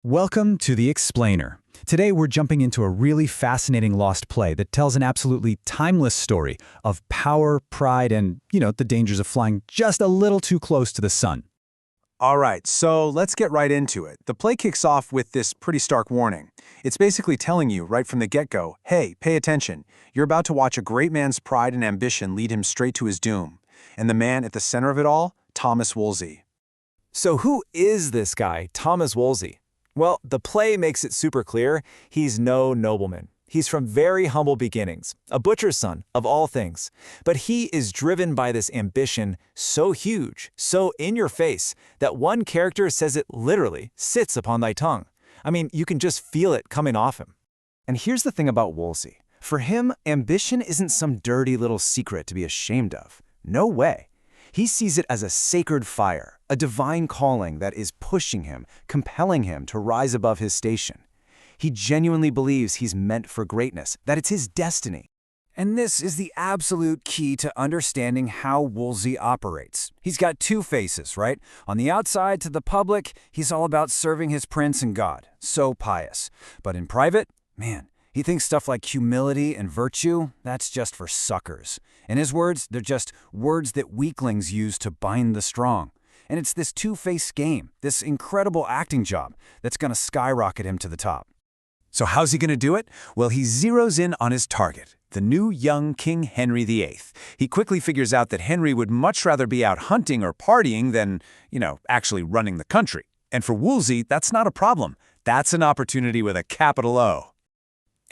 Welcome to The Explainer. Today we're jumping into a really fascinating lost play that tells an absolutely timeless story of power, pride, and, the dangers of flying just a little too close to the sun. All right, so let's get right into it. The play kicks off with this pretty stark warning. It's basically telling you right from the get-go, hey, pay attention. You're about to watch a great man's pride and ambition lead him straight to his doom. And the man at the center of it all, Thomas Wolsey. So who is this guy, Thomas Wolsey? Well, the play makes it super clear he's no nobleman. He's from very humble beginnings, a butcher's son, of all things. But he is driven by this ambition so huge, so in your face, that one character says it literally sits upon thy tongue. I mean, you can just feel it coming off him. And here's the thing about Wolsey. For him, ambition isn't some dirty little secret to be ashamed of. No way. He sees it as a sacred fire, a divine calling that is pushing him, compelling him to rise above his station. He genuinely believes he's meant for greatness, that it's his destiny. And this is the absolute key to understanding how Wolsey operates. He's got two faces, right? On the outside, to the public, he's all about serving his prince and God. So pious. But in private, man, he thinks stuff like humility and virtue, that's just for suckers. In his words, they're just words that weaklings use to bind the strong. And it's this two-faced game, this incredible acting job, that's going to skyrocket him to the top. So how's he going to do it? Well, he zeroes in on his target, the new young King Henry VIII. He quickly figures out that Henry would much rather be out hunting or partying than, actually running the country. And for Wolsey, that's not a problem. That's an opportunity with a capital O.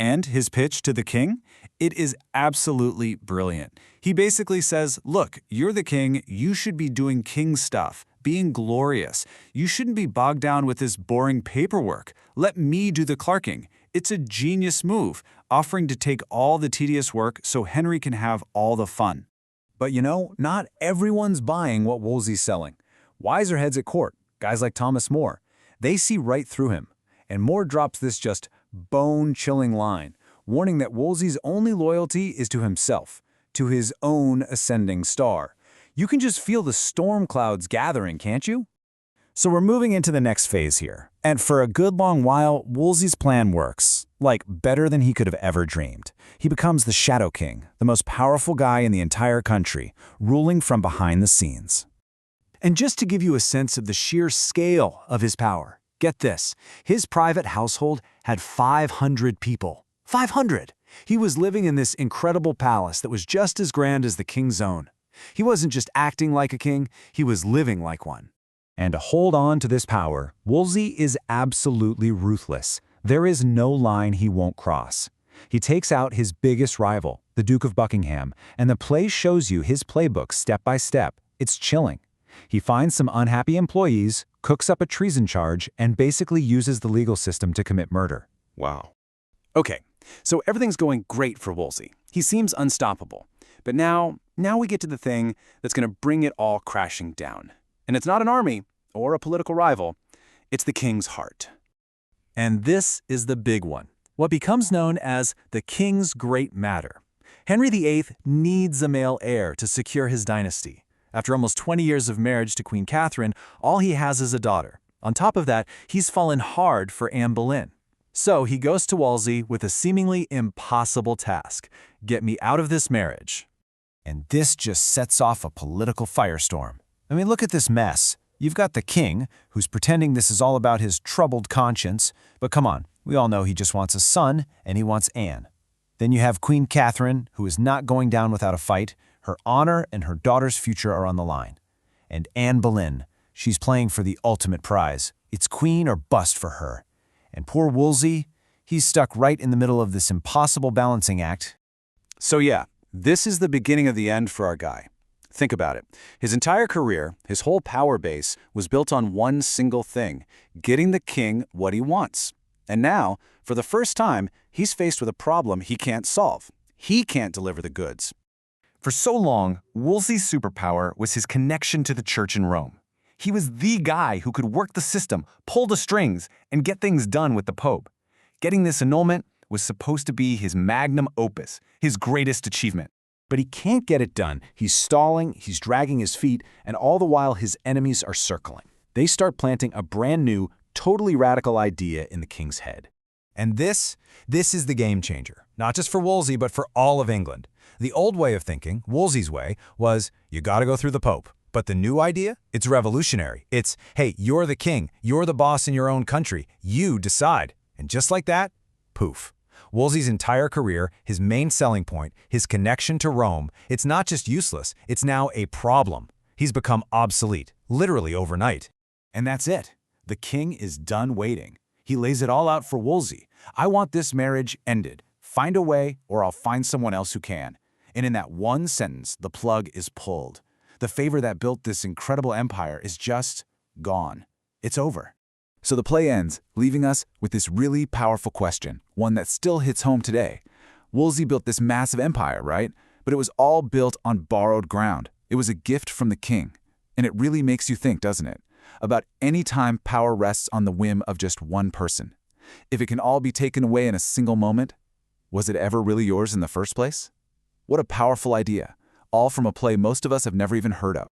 And his pitch to the king? It is absolutely brilliant. He basically says, look, you're the king, you should be doing king stuff, being glorious. You shouldn't be bogged down with this boring paperwork. Let me do the clerking. It's a genius move, offering to take all the tedious work so Henry can have all the fun. But not everyone's buying what Wolsey's selling. Wiser heads at court, guys like Thomas More, they see right through him. And More drops this just bone-chilling line, warning that Wolsey's only loyalty is to himself, to his own ascending star. You can just feel the storm clouds gathering, can't you? So we're moving into the next phase here. And for a good long while, Wolsey's plan works, like better than he could have ever dreamed. He becomes the Shadow King, the most powerful guy in the entire country, ruling from behind the scenes. And just to give you a sense of the sheer scale of his power, get this, his private household had 500 people. 500! He was living in this incredible palace that was just as grand as the king's own. He wasn't just acting like a king, he was living like one. And to hold on to this power, Wolsey is absolutely ruthless. There is no line he won't cross. He takes out his biggest rival, the Duke of Buckingham, and the play shows you his playbook step by step. It's chilling. He finds some unhappy employees, cooks up a treason charge, and basically uses the legal system to commit murder. Wow. Okay, so everything's going great for Wolsey. He seems unstoppable. But now we get to the thing that's going to bring it all crashing down. And it's not an army or a political rival. It's the king's heart. And this is the big one, what becomes known as the king's great matter. Henry VIII needs a male heir to secure his dynasty. After almost 20 years of marriage to Queen Katherine, all he has is a daughter. On top of that, he's fallen hard for Anne Boleyn. So he goes to Wolsey with a seemingly impossible task: get me out of this marriage. And this just sets off a political firestorm. I mean, look at this mess. You've got the king, who's pretending this is all about his troubled conscience. But come on, we all know he just wants a son, and he wants Anne. Then you have Queen Katherine, who is not going down without a fight. Her honor and her daughter's future are on the line. And Anne Boleyn, she's playing for the ultimate prize. It's queen or bust for her. And poor Wolsey, he's stuck right in the middle of this impossible balancing act. So yeah, this is the beginning of the end for our guy. Think about it. His entire career, his whole power base, was built on one single thing: getting the king what he wants. And now, for the first time, he's faced with a problem he can't solve. He can't deliver the goods. For so long, Wolsey's superpower was his connection to the church in Rome. He was the guy who could work the system, pull the strings, and get things done with the Pope. Getting this annulment was supposed to be his magnum opus, his greatest achievement. But he can't get it done. He's stalling, he's dragging his feet, and all the while his enemies are circling. They start planting a brand new, totally radical idea in the king's head. And this is the game changer, not just for Wolsey, but for all of England. The old way of thinking, Wolsey's way, was you gotta go through the Pope. But the new idea? It's revolutionary. It's, hey, you're the king, you're the boss in your own country, you decide. And just like that, poof. Wolsey's entire career, his main selling point, his connection to Rome, it's not just useless, it's now a problem. He's become obsolete, literally overnight. And that's it. The king is done waiting. He lays it all out for Wolsey. I want this marriage ended. Find a way, or I'll find someone else who can. And in that one sentence, the plug is pulled. The favor that built this incredible empire is just gone. It's over. So the play ends, leaving us with this really powerful question, one that still hits home today. Wolsey built this massive empire, right? But it was all built on borrowed ground. It was a gift from the king. And it really makes you think, doesn't it? About any time power rests on the whim of just one person. If it can all be taken away in a single moment, was it ever really yours in the first place? What a powerful idea, all from a play most of us have never even heard of.